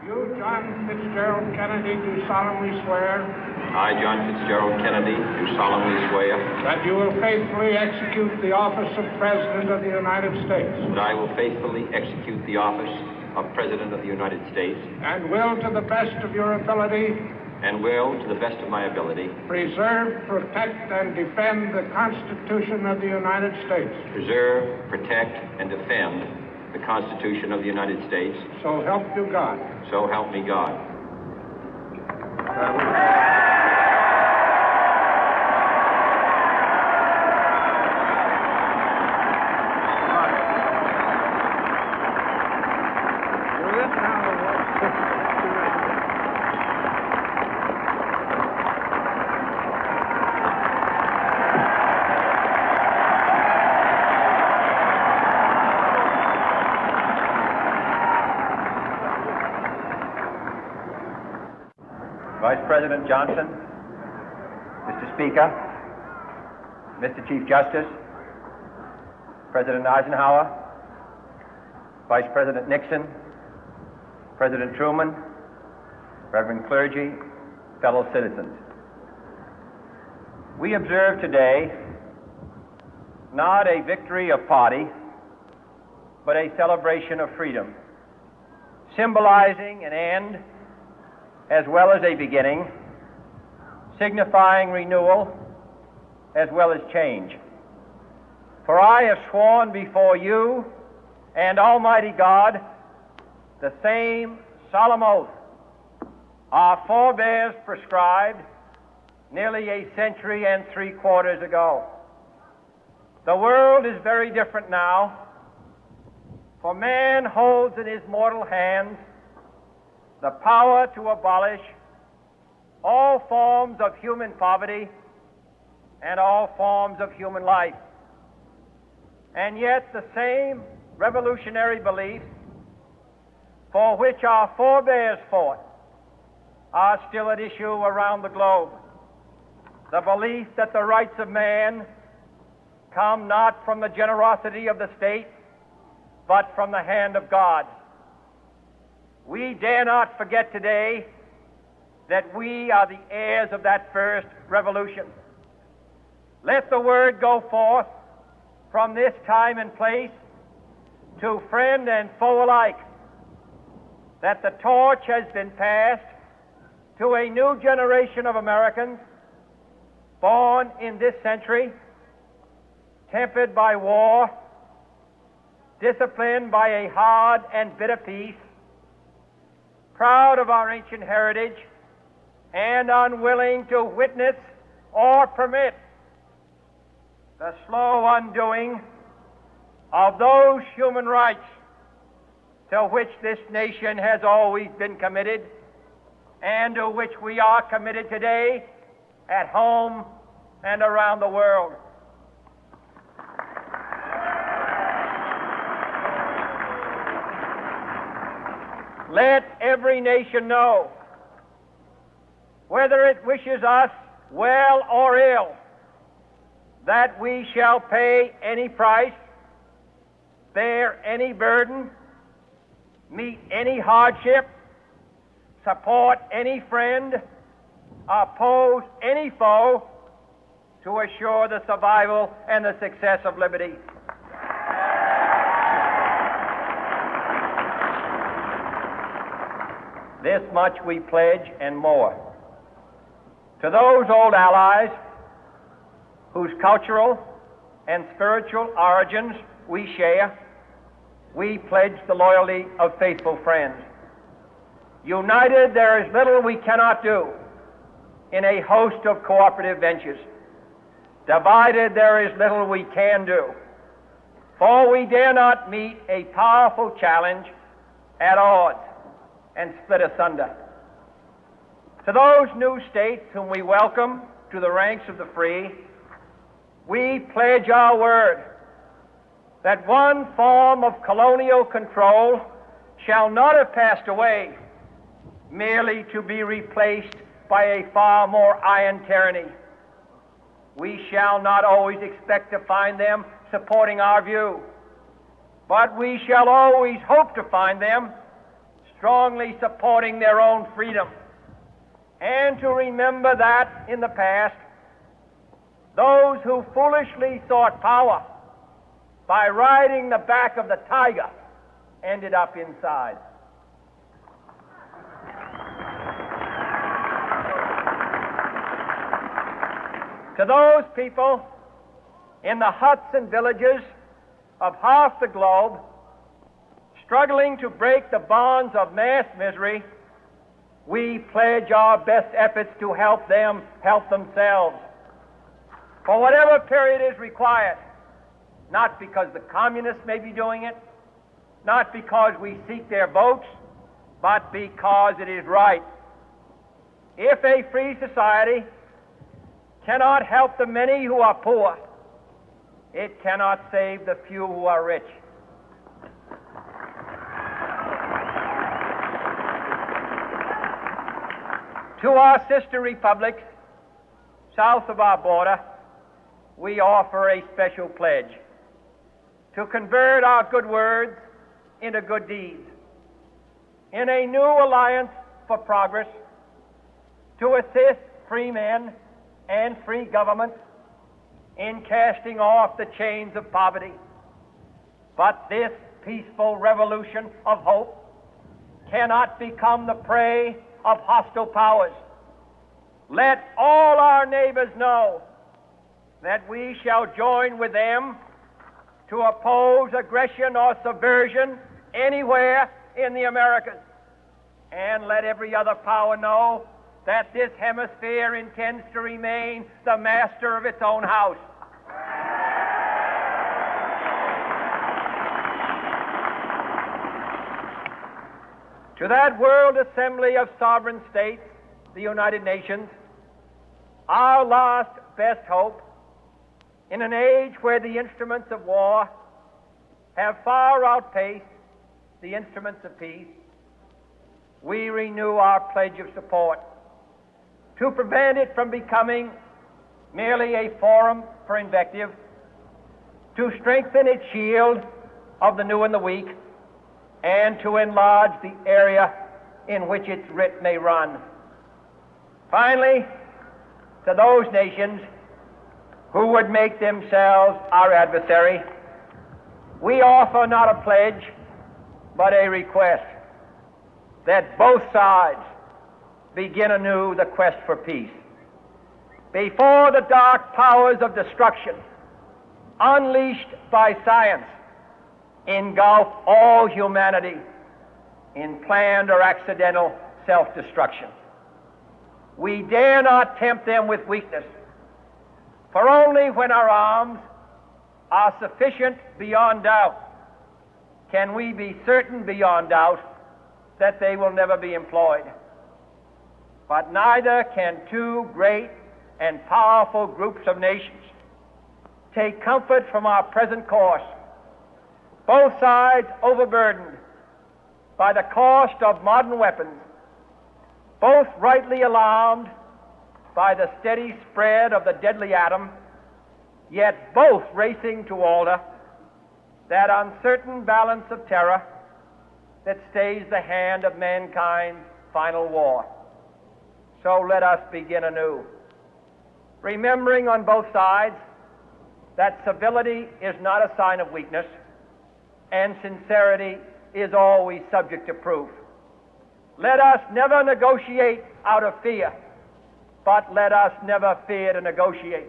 You, John Fitzgerald Kennedy, do solemnly swear I, John Fitzgerald Kennedy, do solemnly swear that you will faithfully execute the office of President of the United States that I will faithfully execute the office of President of the United States and will, to the best of your ability, and will, to the best of my ability, preserve, protect, and defend the Constitution of the United States. preserve, protect, and defend the Constitution of the United States. So help you God. So help me God. Vice President Johnson, Mr. Speaker, Mr. Chief Justice, President Eisenhower, Vice President Nixon, President Truman, Reverend clergy, fellow citizens. We observe today not a victory of party, but a celebration of freedom, symbolizing an end as well as a beginning, signifying renewal as well as change. For I have sworn before you and Almighty God the same solemn oath our forebears prescribed nearly a century and 3/4 ago. The world is very different now, for man holds in his mortal hands the power to abolish all forms of human poverty and all forms of human life. And yet the same revolutionary beliefs for which our forebears fought are still at issue around the globe. The belief that the rights of man come not from the generosity of the state, but from the hand of God. We dare not forget today that we are the heirs of that first revolution. Let the word go forth from this time and place to friend and foe alike that the torch has been passed to a new generation of Americans born in this century, tempered by war, disciplined by a hard and bitter peace, proud of our ancient heritage, and unwilling to witness or permit the slow undoing of those human rights to which this nation has always been committed and to which we are committed today at home and around the world. Let every nation know, whether it wishes us well or ill, that we shall pay any price, bear any burden, meet any hardship, support any friend, oppose any foe to assure the survival and the success of liberty. This much we pledge and more. To those old allies whose cultural and spiritual origins we share, we pledge the loyalty of faithful friends. United, there is little we cannot do in a host of cooperative ventures. Divided, there is little we can do, for we dare not meet a powerful challenge at odds and split asunder. To those new states whom we welcome to the ranks of the free, we pledge our word that one form of colonial control shall not have passed away, merely to be replaced by a far more iron tyranny. We shall not always expect to find them supporting our view, but we shall always hope to find them strongly supporting their own freedom, and to remember that in the past, those who foolishly sought power by riding the back of the tiger ended up inside. To those people in the huts and villages of half the globe struggling to break the bonds of mass misery, we pledge our best efforts to help them help themselves for whatever period is required, not because the communists may be doing it, not because we seek their votes, but because it is right. If a free society cannot help the many who are poor, it cannot save the few who are rich. To our sister republics south of our border, we offer a special pledge to convert our good words into good deeds, in a new alliance for progress, to assist free men and free governments in casting off the chains of poverty. But this peaceful revolution of hope cannot become the prey of hostile powers. Let all our neighbors know that we shall join with them to oppose aggression or subversion anywhere in the Americas. And let every other power know that this hemisphere intends to remain the master of its own house. To that World Assembly of Sovereign States, the United Nations, our last best hope, in an age where the instruments of war have far outpaced the instruments of peace, we renew our pledge of support to prevent it from becoming merely a forum for invective, to strengthen its shield of the new and the weak, and to enlarge the area in which its writ may run. Finally, to those nations who would make themselves our adversary, we offer not a pledge, but a request that both sides begin anew the quest for peace. Before the dark powers of destruction, unleashed by science, engulf all humanity in planned or accidental self-destruction, we dare not tempt them with weakness, for only when our arms are sufficient beyond doubt can we be certain beyond doubt that they will never be employed. But neither can two great and powerful groups of nations take comfort from our present course, both sides overburdened by the cost of modern weapons, both rightly alarmed by the steady spread of the deadly atom, yet both racing to alter that uncertain balance of terror that stays the hand of mankind's final war. So let us begin anew, remembering on both sides that civility is not a sign of weakness, and sincerity is always subject to proof. Let us never negotiate out of fear, but let us never fear to negotiate.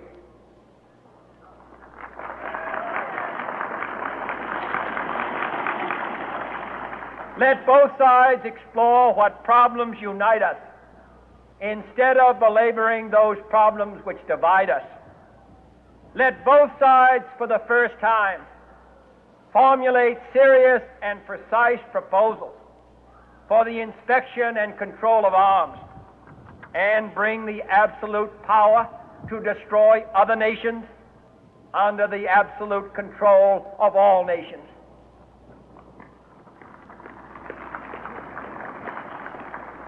Let both sides explore what problems unite us, instead of belaboring those problems which divide us. Let both sides, for the first time, formulate serious and precise proposals for the inspection and control of arms, and bring the absolute power to destroy other nations under the absolute control of all nations.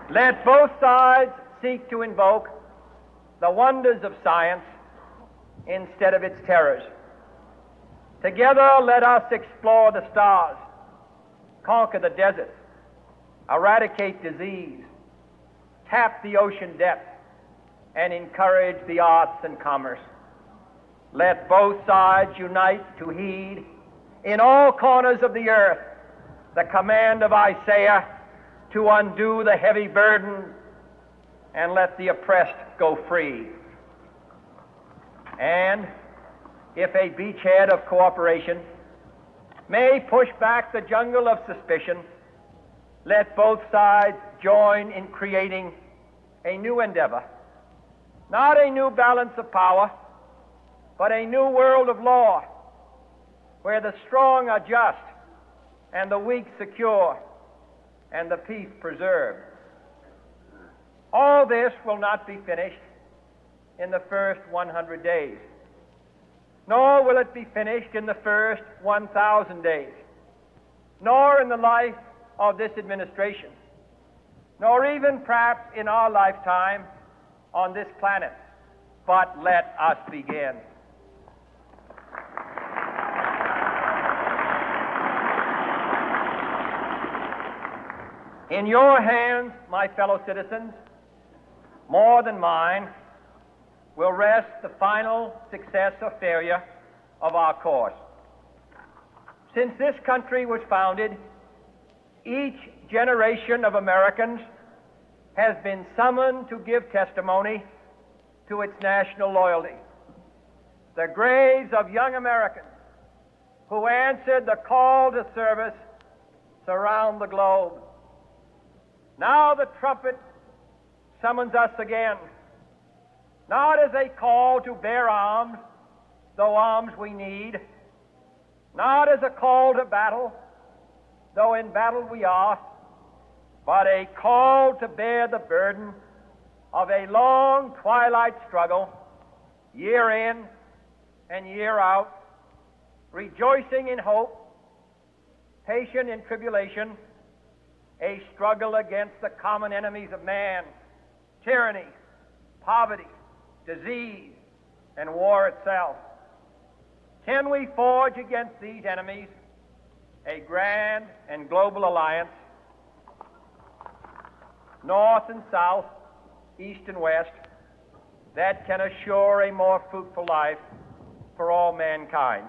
Let both sides seek to invoke the wonders of science instead of its terrors. Together, let us explore the stars, conquer the deserts, eradicate disease, tap the ocean depth, and encourage the arts and commerce. Let both sides unite to heed in all corners of the earth the command of Isaiah to undo the heavy burden and let the oppressed go free. And if a beachhead of cooperation may push back the jungle of suspicion, let both sides join in creating a new endeavor, not a new balance of power, but a new world of law, where the strong are just and the weak secure and the peace preserved. All this will not be finished in the first 100 days, nor will it be finished in the first 1,000 days, nor in the life of this administration, nor even perhaps in our lifetime on this planet. But let us begin. In your hands, my fellow citizens, more than mine, will rest the final success or failure of our course. Since this country was founded, each generation of Americans has been summoned to give testimony to its national loyalty. The graves of young Americans who answered the call to service surround the globe. Now the trumpet summons us again, not as a call to bear arms, though arms we need, not as a call to battle, though in battle we are, but a call to bear the burden of a long twilight struggle, year in and year out, rejoicing in hope, patient in tribulation, a struggle against the common enemies of man, tyranny, poverty, disease, and war itself. Can we forge against these enemies a grand and global alliance, north and south, east and west, that can assure a more fruitful life for all mankind?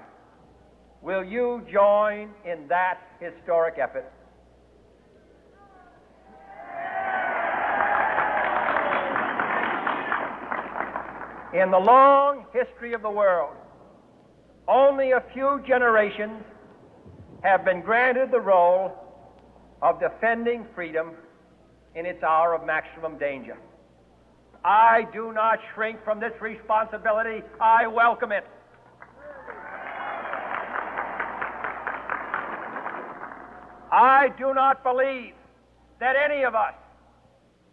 Will you join in that historic effort? In the long history of the world, only a few generations have been granted the role of defending freedom in its hour of maximum danger. I do not shrink from this responsibility. I welcome it. I do not believe that any of us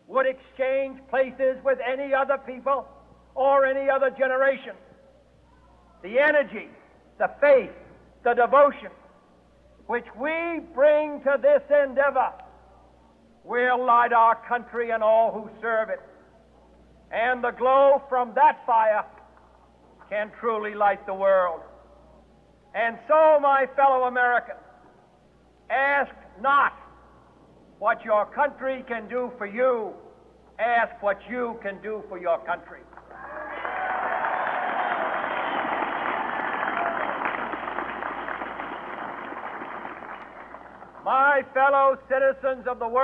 would exchange places with any other people or any other generation. The energy, the faith, the devotion which we bring to this endeavor will light our country and all who serve it. And the glow from that fire can truly light the world. And so, my fellow Americans, ask not what your country can do for you, ask what you can do for your country. My fellow citizens of the world,